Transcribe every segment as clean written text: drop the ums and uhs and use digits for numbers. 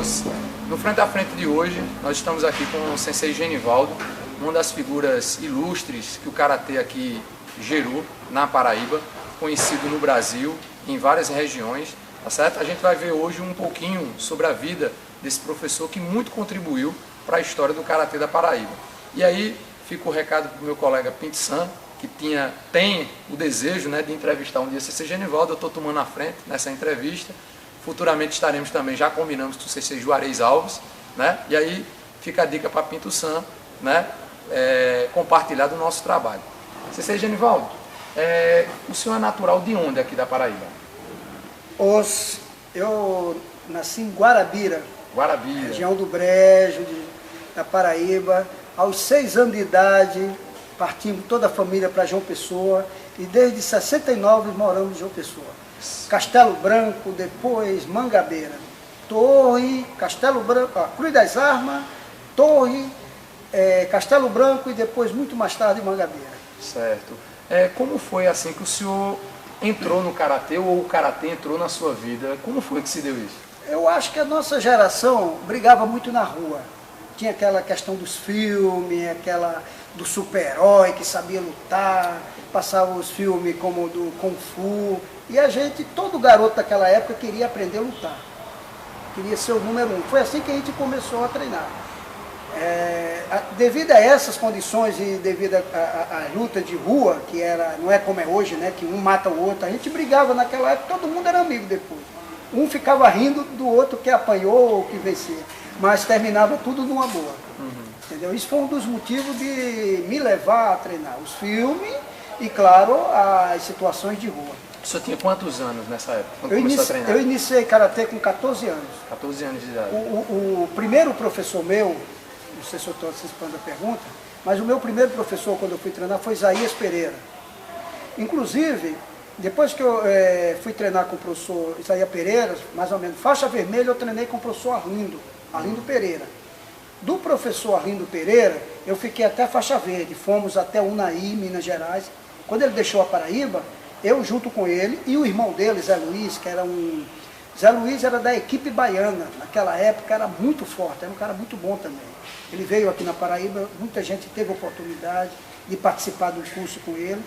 Os, no Frente a Frente de hoje, nós estamos aqui com o Sensei Genivaldo, uma das figuras ilustres que o Karatê aqui gerou na Paraíba, conhecido no Brasil, em várias regiões, tá certo? A gente vai ver hoje um pouquinho sobre a vida desse professor que muito contribuiu para a história do Karatê da Paraíba. E aí fica o recado para o meu colega Pinto-san, que tem o desejo, né, de entrevistar um dia o Sensei Genivaldo. Eu estou tomando a frente nessa entrevista. Futuramente estaremos também, já combinamos com o Sensei Juarez Alves, né? E aí fica a dica para Pinto-san, né, compartilhar do nosso trabalho. Sensei Genivaldo, o senhor é natural de onde aqui da Paraíba? Eu nasci em Guarabira, região do Brejo, da Paraíba. Aos 6 anos de idade, partimos toda a família para João Pessoa e desde 69 moramos em João Pessoa. Castelo Branco, depois Mangabeira, Torre, Castelo Branco, Cruz das Armas, Torre, Castelo Branco e depois, muito mais tarde, Mangabeira. Certo. Como foi assim que o senhor entrou no Karatê ou o Karatê entrou na sua vida? Como foi que se deu isso? Eu acho que a nossa geração brigava muito na rua. Tinha aquela questão dos filmes, aquela do super-herói que sabia lutar, passava os filmes como do Kung Fu, e a gente, todo garoto daquela época queria aprender a lutar, queria ser o número 1. Foi assim que a gente começou a treinar. Devido a essas condições e devido à luta de rua, que não é como é hoje, né, que um mata o outro, a gente brigava naquela época, todo mundo era amigo depois. Um ficava rindo do outro que apanhou ou que venceu, mas terminava tudo numa boa. Entendeu? Isso foi um dos motivos de me levar a treinar os filmes e, claro, as situações de rua. O senhor tinha quantos anos nessa época, quando começou a treinar? Eu iniciei Karatê com 14 anos. 14 anos de idade. O primeiro professor meu, não sei se eu estou antecipando a pergunta, mas o meu primeiro professor, quando eu fui treinar, foi Isaías Pereira. Inclusive, depois que eu fui treinar com o professor Isaías Pereira, mais ou menos, faixa vermelha, eu treinei com o professor Arlindo Pereira. Do professor Arlindo Pereira, eu fiquei até faixa verde, fomos até Unai, Minas Gerais. Quando ele deixou a Paraíba, eu junto com ele e o irmão dele, Zé Luiz, que era Zé Luiz era da equipe baiana, naquela época era muito forte, era um cara muito bom também. Ele veio aqui na Paraíba, muita gente teve a oportunidade de participar do curso com ele.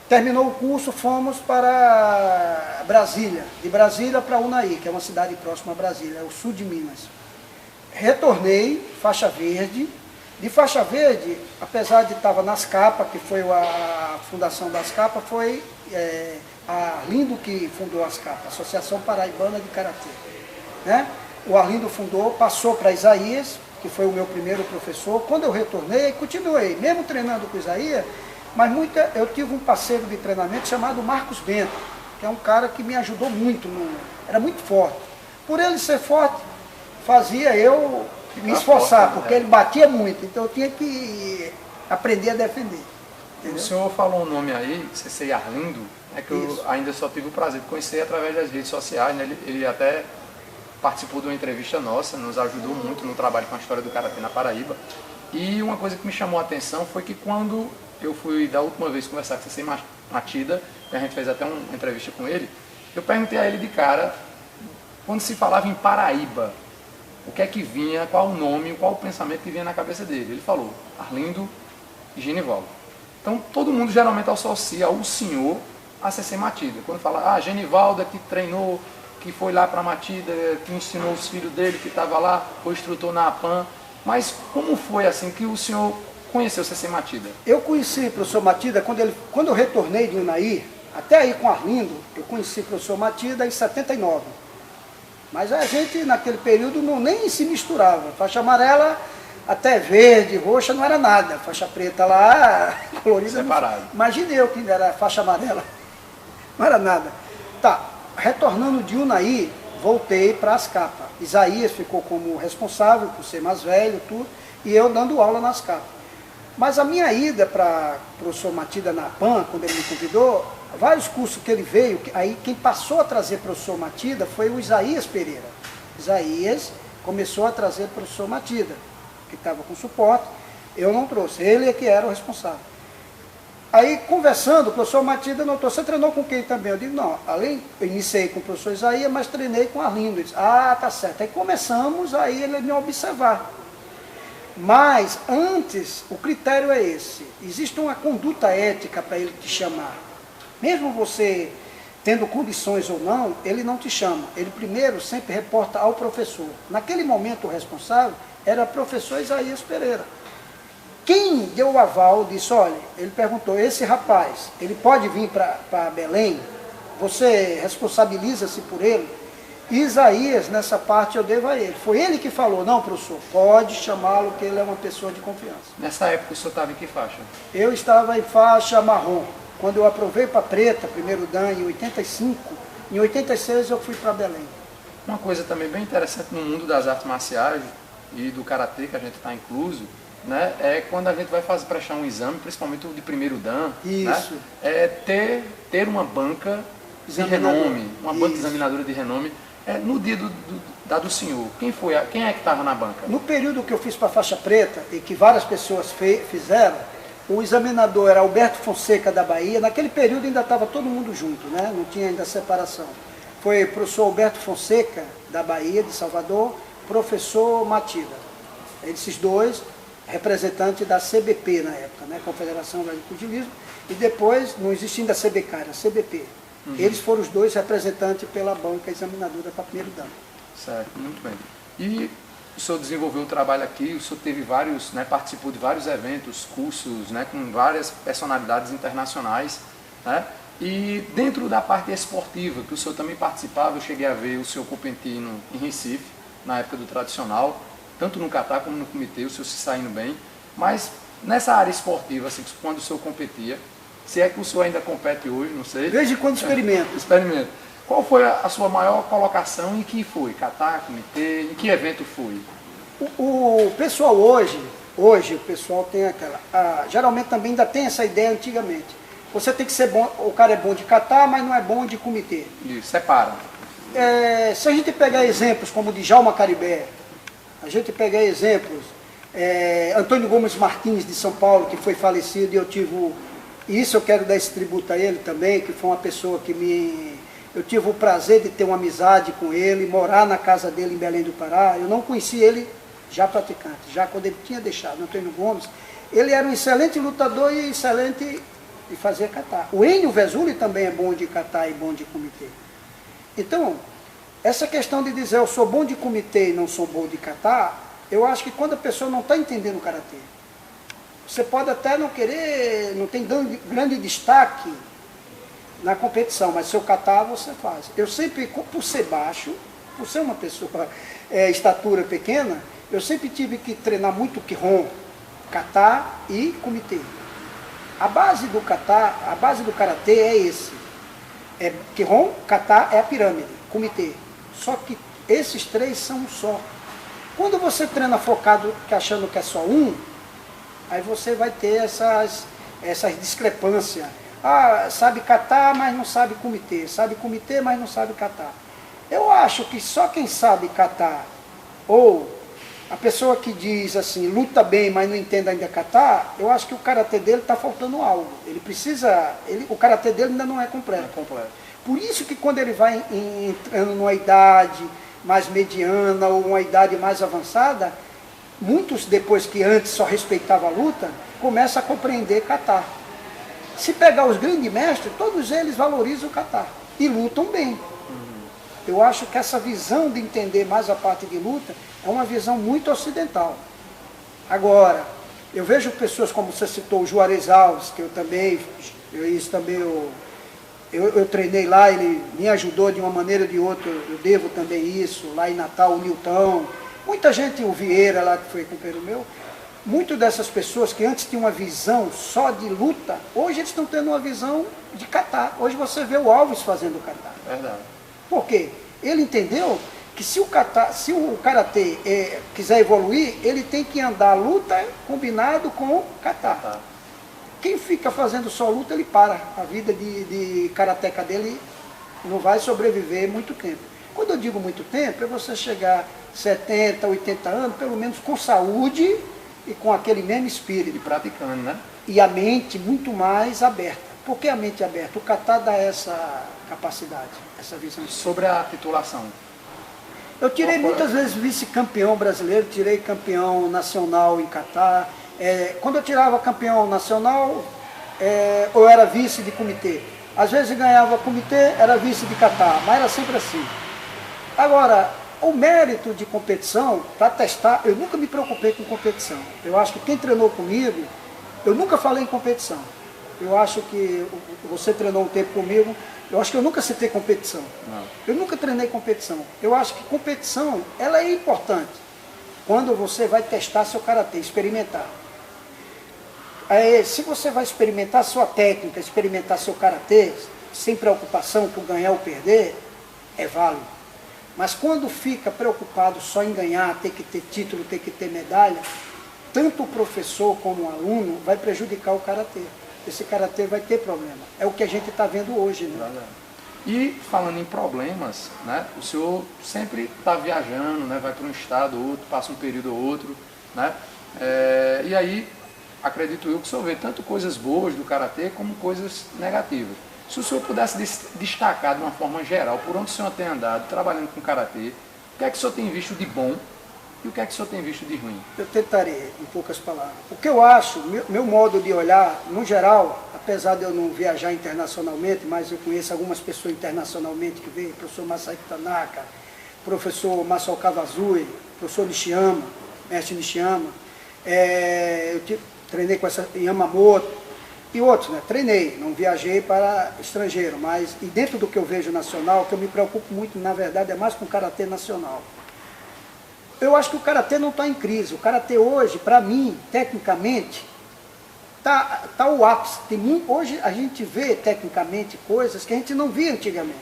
Terminou o curso, fomos para Brasília, de Brasília para Unai, que é uma cidade próxima a Brasília, é o sul de Minas. Retornei, faixa verde. De faixa verde, apesar de estar nas capas, que foi a fundação das capas, foi a Arlindo que fundou as capas, Associação Paraibana de Karatê. Né? O Arlindo fundou, passou para Isaías, que foi o meu primeiro professor. Quando eu retornei, continuei, mesmo treinando com Isaías, mas eu tive um parceiro de treinamento chamado Marcos Bento, que é um cara que me ajudou muito, era muito forte. Por ele ser forte, fazia eu me esforçar, porque ele batia muito, então eu tinha que aprender a defender. Entendeu? O senhor falou um nome aí, Sensei Arlindo, que eu ainda só tive o prazer de conhecer através das redes sociais, né? Ele até participou de uma entrevista nossa, nos ajudou muito no trabalho com a história do Karatê na Paraíba. E uma coisa que me chamou a atenção foi que quando eu fui da última vez conversar com o Sensei Matida, e a gente fez até uma entrevista com ele, eu perguntei a ele de cara, quando se falava em Paraíba, o que é que vinha, qual o nome, qual o pensamento que vinha na cabeça dele. Ele falou, Arlindo e Genivaldo. Então todo mundo geralmente associa o senhor a Sensei Matida. Quando fala, Genivaldo é que treinou, que foi lá para Matida, que ensinou os filhos dele, que estava lá, foi instrutor na APAN. Mas como foi assim que o senhor conheceu o Sensei Matida? Eu conheci o professor Matida quando eu retornei de Unai, até aí com Arlindo, eu conheci o professor Matida em 79. Mas a gente, naquele período, nem se misturava. Faixa amarela, até verde, roxa, não era nada. Faixa preta lá, colorida. Separado. Imagine eu que era faixa amarela. Não era nada. Tá, retornando de Unai, voltei para as capas. Isaías ficou como responsável, por ser mais velho, tudo, e eu dando aula nas capas. Mas a minha ida para o professor Matida na PAN, quando ele me convidou, vários cursos que ele veio, aí quem passou a trazer o professor Matida foi o Isaías Pereira. Isaías começou a trazer o professor Matida, que estava com suporte, eu não trouxe, ele é que era o responsável. Aí, conversando, o professor Matilde notou, você treinou com quem também? Eu digo, não, eu iniciei com o professor Isaías, mas treinei com Arlindo. Ele disse, ah, tá certo. Aí começamos, aí ele me observar. Mas, antes, o critério é esse. Existe uma conduta ética para ele te chamar. Mesmo você tendo condições ou não, ele não te chama. Ele primeiro sempre reporta ao professor. Naquele momento, o responsável era o professor Isaías Pereira. Quem deu o aval disse, olha, ele perguntou, esse rapaz, ele pode vir para Belém? Você responsabiliza-se por ele? Isaías, nessa parte, eu devo a ele. Foi ele que falou, não, professor, pode chamá-lo, que ele é uma pessoa de confiança. Nessa época, o senhor estava em que faixa? Eu estava em faixa marrom. Quando eu aprovei para preta, primeiro dan, em 85, em 86 eu fui para Belém. Uma coisa também bem interessante no mundo das artes marciais e do karatê, que a gente está incluso, né, é quando a gente vai prestar um exame, principalmente o de primeiro dan, isso, né, é ter uma banca de renome, uma banca examinadora de renome. No dia do senhor, quem é que estava na banca? No período que eu fiz para a faixa preta, e que várias pessoas fizeram, o examinador era Alberto Fonseca da Bahia. Naquele período ainda estava todo mundo junto, né? Não tinha ainda separação. Foi o professor Alberto Fonseca da Bahia, de Salvador, professor Matida. Esses dois, representantes da CBP na época, né? Confederação Brasileira de Pugilismo, e depois, não existia ainda a CBK, era a CBP. Eles foram os dois representantes pela banca examinadora para primeiro dan. Certo, muito bem. E o senhor desenvolveu o trabalho aqui, o senhor teve vários, né, participou de vários eventos, cursos, né, com várias personalidades internacionais, né? E dentro da parte esportiva, que o senhor também participava, eu cheguei a ver o senhor competindo em Recife, na época do tradicional, tanto no kata como no comitê, o senhor se saindo bem. Mas nessa área esportiva, assim, quando o senhor competia, se é que o senhor ainda compete hoje, não sei. Desde quando experimento. Experimento. Qual foi a sua maior colocação e que foi? Kata, comitê, em que evento foi? O pessoal hoje o pessoal tem aquela... geralmente também ainda tem essa ideia antigamente. Você tem que ser bom, o cara é bom de kata, mas não é bom de comitê. Isso, separa. Se a gente pegar exemplos como o de Djalma Caribé, a gente pegar exemplos, Antônio Gomes Martins de São Paulo, que foi falecido, e eu tive... Isso eu quero dar esse tributo a ele também, que foi uma pessoa que eu tive o prazer de ter uma amizade com ele, morar na casa dele em Belém do Pará. Eu não conheci ele já praticante, já quando ele tinha deixado, Antônio Gomes. Ele era um excelente lutador e excelente de fazer kata. O Enio Vesuli também é bom de kata e bom de comitê. Então, essa questão de dizer eu sou bom de comitê e não sou bom de kata, eu acho que quando a pessoa não está entendendo o karatê, você pode até não querer, não tem grande destaque na competição, mas seu kata você faz. Eu sempre, por ser baixo, por ser uma pessoa estatura pequena, eu sempre tive que treinar muito Kihon, kata e comitê. A base do kata, a base do karatê é esse. Kihon, kata é a pirâmide, comitê. Só que esses três são um só. Quando você treina focado, achando que é só um, aí você vai ter essas discrepâncias. Sabe kata, mas não sabe comitê. Sabe comitê, mas não sabe kata. Eu acho que só quem sabe kata, ou a pessoa que diz assim, luta bem, mas não entende ainda kata, eu acho que o karatê dele está faltando algo. Ele precisa, o karatê dele ainda não é completo. Por isso que quando ele vai entrando numa idade mais mediana ou uma idade mais avançada, muitos, depois que antes só respeitava a luta, começam a compreender kata. Se pegar os grandes mestres, todos eles valorizam o kata e lutam bem. Eu acho que essa visão de entender mais a parte de luta é uma visão muito ocidental. Agora, eu vejo pessoas como você citou, o Juarez Alves, que eu treinei lá, ele me ajudou de uma maneira ou de outra, eu devo também isso, lá em Natal, o Nilton, muita gente, o Vieira lá, que foi companheiro meu, muitas dessas pessoas que antes tinham uma visão só de luta, hoje eles estão tendo uma visão de kata. Hoje você vê o Alves fazendo kata. Verdade. Por quê? Ele entendeu que se o karatê quiser evoluir, ele tem que andar a luta combinado com o kata. Quem fica fazendo só luta, ele para. A vida de karateca dele não vai sobreviver muito tempo. Quando eu digo muito tempo, é você chegar 70, 80 anos, pelo menos com saúde e com aquele mesmo espírito. E praticando, né? e a mente muito mais aberta. Por que a mente aberta? O kata dá essa capacidade, essa visão. Sobre a titulação. Eu tirei muitas vezes vice-campeão brasileiro, tirei campeão nacional em kata. Quando eu tirava campeão nacional, eu era vice de comitê. Às vezes ganhava comitê, era vice de kata, mas era sempre assim. Agora, o mérito de competição, para testar, eu nunca me preocupei com competição. Eu acho que quem treinou comigo, eu nunca falei em competição. Eu acho que você treinou um tempo comigo, eu acho que eu nunca citei competição. Não. Eu nunca treinei competição. Eu acho que competição, ela é importante. Quando você vai testar seu karatê, experimentar. Se você vai experimentar sua técnica, experimentar seu karatê, sem preocupação com ganhar ou perder, é válido. Mas quando fica preocupado só em ganhar, ter que ter título, ter que ter medalha, tanto o professor como o aluno vai prejudicar o karatê. Esse karatê vai ter problema. É o que a gente está vendo hoje, né? E falando em problemas, né, o senhor sempre está viajando, né, vai para um estado ou outro, passa um período ou outro, né? E aí, acredito eu que o senhor vê tanto coisas boas do karatê como coisas negativas. Se o senhor pudesse destacar de uma forma geral por onde o senhor tem andado, trabalhando com karatê, o que é que o senhor tem visto de bom e o que é que o senhor tem visto de ruim? Eu tentarei, em poucas palavras. O que eu acho, meu modo de olhar, no geral, apesar de eu não viajar internacionalmente, mas eu conheço algumas pessoas internacionalmente que veem, professor Masahiko Tanaka, professor Masao Kawazui, professor Nishiyama, mestre Nishiyama, eu treinei com essa Yamamoto, e outros, né? Treinei, não viajei para estrangeiro, mas e dentro do que eu vejo nacional, que eu me preocupo muito, na verdade, é mais com o karatê nacional. Eu acho que o karatê não está em crise. O karatê hoje, para mim, tecnicamente, tá o ápice. Hoje a gente vê tecnicamente coisas que a gente não via antigamente.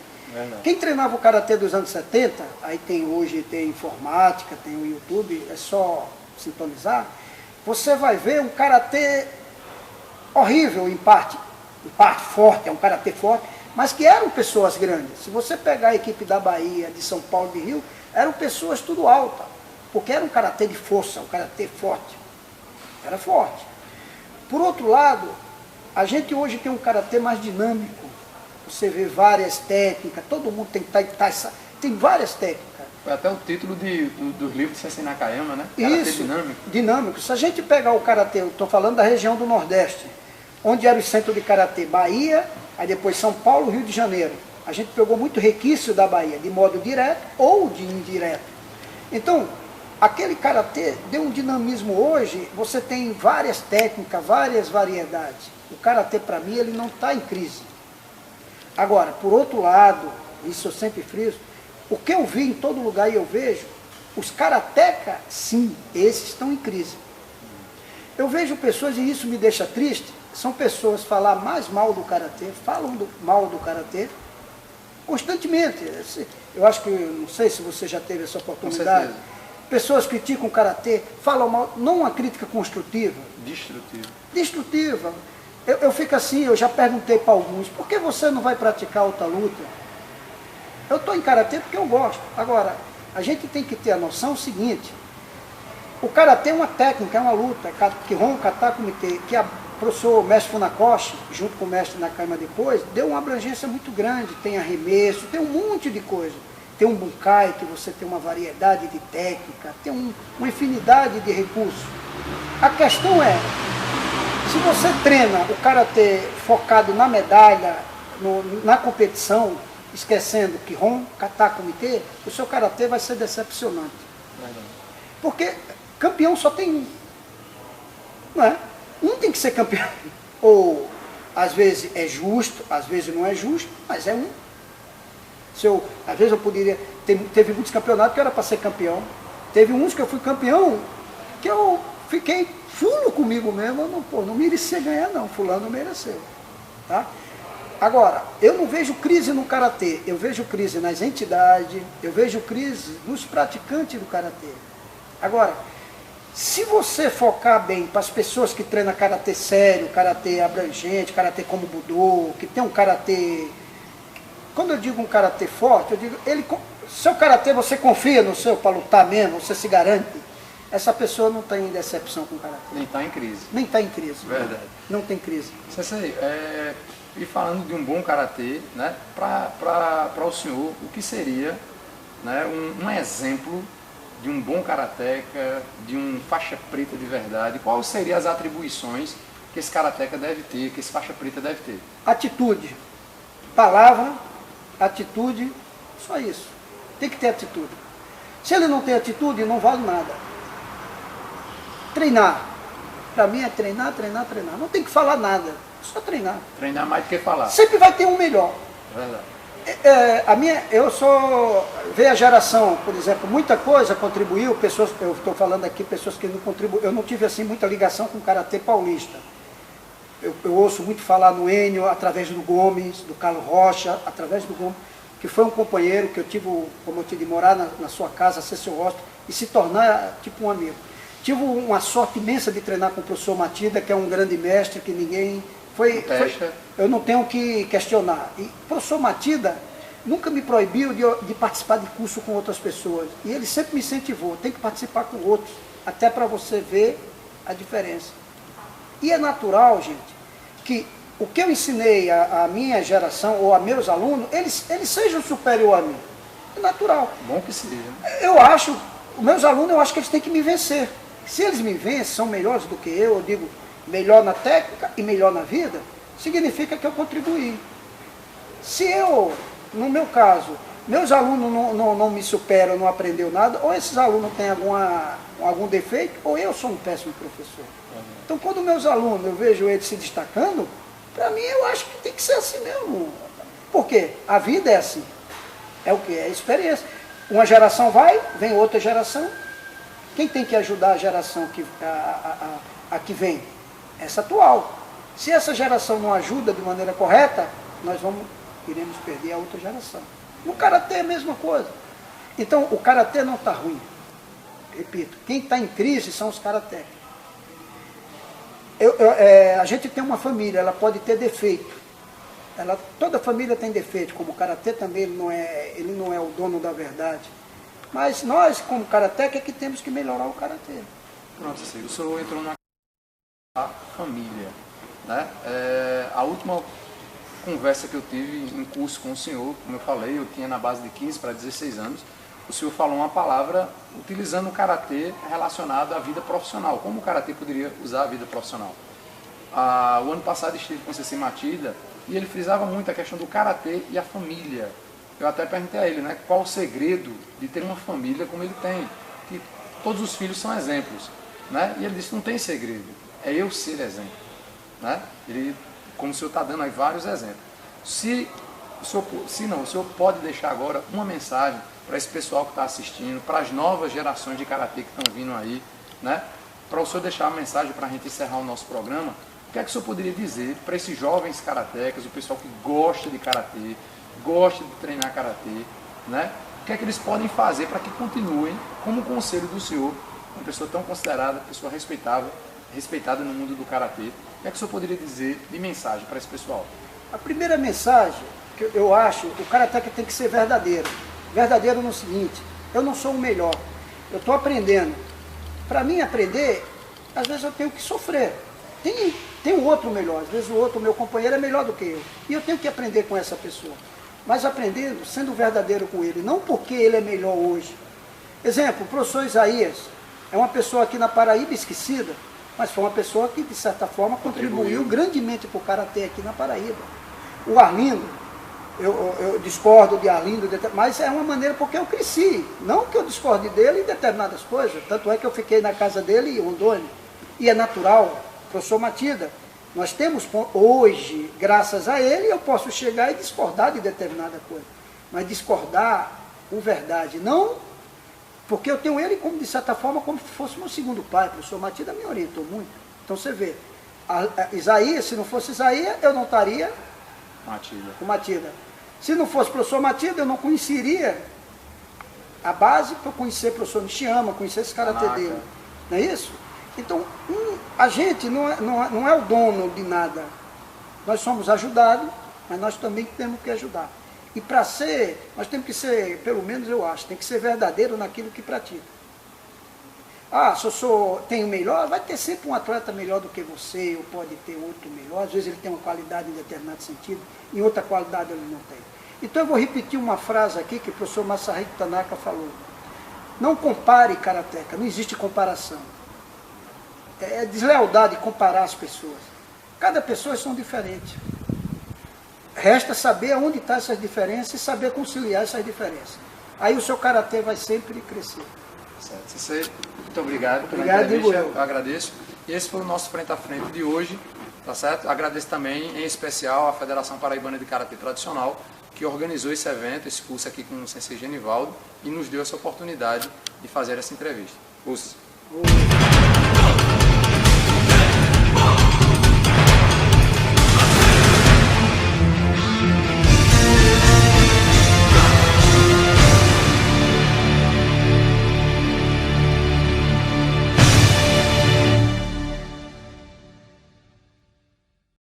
Quem treinava o karatê dos anos 70, aí hoje tem informática, tem o YouTube, é só sintonizar, você vai ver um karatê horrível em parte forte, é um karatê forte, mas que eram pessoas grandes. Se você pegar a equipe da Bahia, de São Paulo, de Rio, eram pessoas tudo alta, porque era um karatê de força, um karatê forte. Era forte. Por outro lado, a gente hoje tem um karatê mais dinâmico. Você vê várias técnicas, todo mundo tem várias técnicas. Foi até o título do livro de Sensei Nakayama, né? Karatê dinâmico. Dinâmico. Se a gente pegar o karatê, eu estou falando da região do Nordeste, onde era o centro de karatê, Bahia, aí depois São Paulo, Rio de Janeiro. A gente pegou muito requisito da Bahia, de modo direto ou de indireto. Então, aquele karatê deu um dinamismo hoje, você tem várias técnicas, várias variedades. O karatê, para mim, ele não está em crise. Agora, por outro lado, isso eu sempre friso, o que eu vi em todo lugar e eu vejo, os karatecas, sim, esses estão em crise. Eu vejo pessoas, e isso me deixa triste, são pessoas falar mais mal do karatê, falam mal do karatê, constantemente. Eu acho que, não sei se você já teve essa oportunidade. Pessoas criticam o karatê, falam mal, não uma crítica construtiva. Destrutiva. Eu fico assim, eu já perguntei para alguns, por que você não vai praticar outra luta? Eu estou em karatê porque eu gosto. Agora, a gente tem que ter a noção seguinte, o karatê é uma técnica, é uma luta, Kihon, Kata, Kumite, que o professor mestre Funakoshi, junto com o mestre Nakayama depois, deu uma abrangência muito grande, tem arremesso, tem um monte de coisa. Tem um bunkai, que você tem uma variedade de técnica, tem uma infinidade de recursos. A questão é, se você treina o karatê focado na medalha, na competição, esquecendo Kihon, Kata, Kumite, o seu karatê vai ser decepcionante. Porque campeão só tem um. Não é? Um tem que ser campeão. Ou, às vezes é justo, às vezes não é justo, mas é um. Às vezes eu poderia, teve muitos campeonatos que eu era para ser campeão, teve uns que eu fui campeão, que eu fiquei fulo comigo mesmo, eu não merecia ganhar não, fulano mereceu. Tá? Agora, eu não vejo crise no karatê, eu vejo crise nas entidades, eu vejo crise nos praticantes do karatê. Agora, se você focar bem para as pessoas que treinam karatê sério, karatê abrangente, karatê como Budô, que tem um karatê... Quando eu digo um karatê forte, eu digo, seu karatê você confia no seu para lutar mesmo, você se garante. essa pessoa não está em decepção com o karatê. Nem está em crise. Nem está em crise. Verdade. Não tem crise. Sensei, e falando de um bom karatê, né, para o senhor, o que seria, né, um exemplo de um bom karateca, de um faixa preta de verdade? Quais seriam as atribuições que esse karateca deve ter, que esse faixa preta deve ter? Atitude. Palavra, atitude, só isso. Tem que ter atitude. Se ele não tem atitude, não vale nada. Treinar. Para mim é treinar, treinar, treinar. Não tem que falar nada, só treinar. Treinar mais do que falar. Sempre vai ter um melhor. Verdade. Eu sou, veio a geração, por exemplo, muita coisa contribuiu, pessoas, eu estou falando aqui, pessoas que não contribuíram, eu não tive assim muita ligação com o karatê paulista. Eu ouço muito falar no Enio, através do Gomes, do Carlos Rocha, através do Gomes, que foi um companheiro que eu tive, como eu tive de morar na sua casa, ser seu hóspede, e se tornar tipo um amigo. Tive uma sorte imensa de treinar com o professor Matida, que é um grande mestre, que ninguém... eu não tenho que questionar. E o professor Matida nunca me proibiu de participar de curso com outras pessoas. E ele sempre me incentivou, tem que participar com outros, até para você ver a diferença. E é natural, gente, que o que eu ensinei à minha geração, ou a meus alunos, eles sejam superior a mim. É natural. Bom que seja. Eu acho, os meus alunos, eu acho que eles têm que me vencer. Se eles me vencem, são melhores do que eu digo, melhor na técnica e melhor na vida, significa que eu contribuí. Se eu, no meu caso, meus alunos não me superam, não aprendeu nada, ou esses alunos têm algum defeito, ou eu sou um péssimo professor. Então, quando meus alunos, eu vejo eles se destacando, para mim eu acho que tem que ser assim mesmo. Por quê? A vida é assim. É o que? É a experiência. Uma geração vai, vem outra geração. Quem tem que ajudar a geração a que vem? Essa atual. Se essa geração não ajuda de maneira correta, nós iremos perder a outra geração. No karatê é a mesma coisa. Então, o karatê não está ruim. Repito, quem está em crise são os karatécas. A gente tem uma família, ela pode ter defeito. Toda família tem defeito, como o karatê também ele não é o dono da verdade. Mas nós, como karateca, é que temos que melhorar o karatê. Pronto, Cecílio, o senhor entrou na família, né? A última conversa que eu tive em curso com o senhor, como eu falei, eu tinha na base de 15 para 16 anos, o senhor falou uma palavra utilizando o karatê relacionado à vida profissional. Como o karatê poderia usar a vida profissional? O ano passado estive com o Sensei Matida e ele frisava muito a questão do karatê e a família. Eu até perguntei a ele, né, qual o segredo de ter uma família como ele tem, que todos os filhos são exemplos, né? E ele disse, não tem segredo, é eu ser exemplo, né? Como o senhor está dando aí vários exemplos. O senhor pode deixar agora uma mensagem para esse pessoal que está assistindo, para as novas gerações de karatê que estão vindo aí, né? Para o senhor deixar uma mensagem para a gente encerrar o nosso programa, o que é que o senhor poderia dizer para esses jovens karatecas, o pessoal que gosta de karatê, gosta de treinar karatê, né? O que é que eles podem fazer para que continuem, como conselho do senhor, uma pessoa tão considerada, pessoa respeitada no mundo do karatê, o que é que o senhor poderia dizer de mensagem para esse pessoal? A primeira mensagem que eu acho, o karateca tem que ser verdadeiro. Verdadeiro no seguinte, eu não sou o melhor, eu estou aprendendo. Para mim aprender, às vezes eu tenho que sofrer. Tem um outro melhor, às vezes o outro, meu companheiro, é melhor do que eu. E eu tenho que aprender com essa pessoa. Mas aprendendo, sendo verdadeiro com ele, não porque ele é melhor hoje. Exemplo, o professor Isaías é uma pessoa aqui na Paraíba esquecida, mas foi uma pessoa que, de certa forma, contribuiu grandemente para o karatê aqui na Paraíba. O Arlindo, eu discordo de Arlindo, mas é uma maneira porque eu cresci. Não que eu discorde dele em determinadas coisas. Tanto é que eu fiquei na casa dele em Rondônia. E é natural, professor Matida. Nós temos hoje, graças a ele, eu posso chegar e discordar de determinada coisa. Mas discordar com verdade, não porque eu tenho ele como, de certa forma, como se fosse meu segundo pai. O professor Matida me orientou muito. Então você vê, Isaías, se não fosse Isaías, eu não estaria com Matida. Se não fosse o professor Matida, eu não conheceria a base para conhecer o professor Nishiyama, conhecer esse karatê dele. Não é isso? Então, a gente não é o dono de nada. Nós somos ajudados, mas nós também temos que ajudar. E para ser, nós temos que ser, pelo menos eu acho, tem que ser verdadeiro naquilo que pratica. Ah, se eu tenho melhor, vai ter sempre um atleta melhor do que você, ou pode ter outro melhor. Às vezes ele tem uma qualidade em determinado sentido, em outra qualidade ele não tem. Então eu vou repetir uma frase aqui que o professor Masahiko Tanaka falou. Não compare karateka, não existe comparação. É deslealdade comparar as pessoas. Cada pessoa são diferentes. Resta saber onde estão essas diferenças e saber conciliar essas diferenças. Aí o seu karatê vai sempre crescer. Certo. Cissê, muito obrigado pela Obrigado, entrevista, eu agradeço. E esse foi o nosso Frente a Frente de hoje, tá certo? Agradeço também, em especial, a Federação Paraibana de Karatê Tradicional, que organizou esse evento, esse curso aqui com o Sensei Genivaldo, e nos deu essa oportunidade de fazer essa entrevista. Ouça.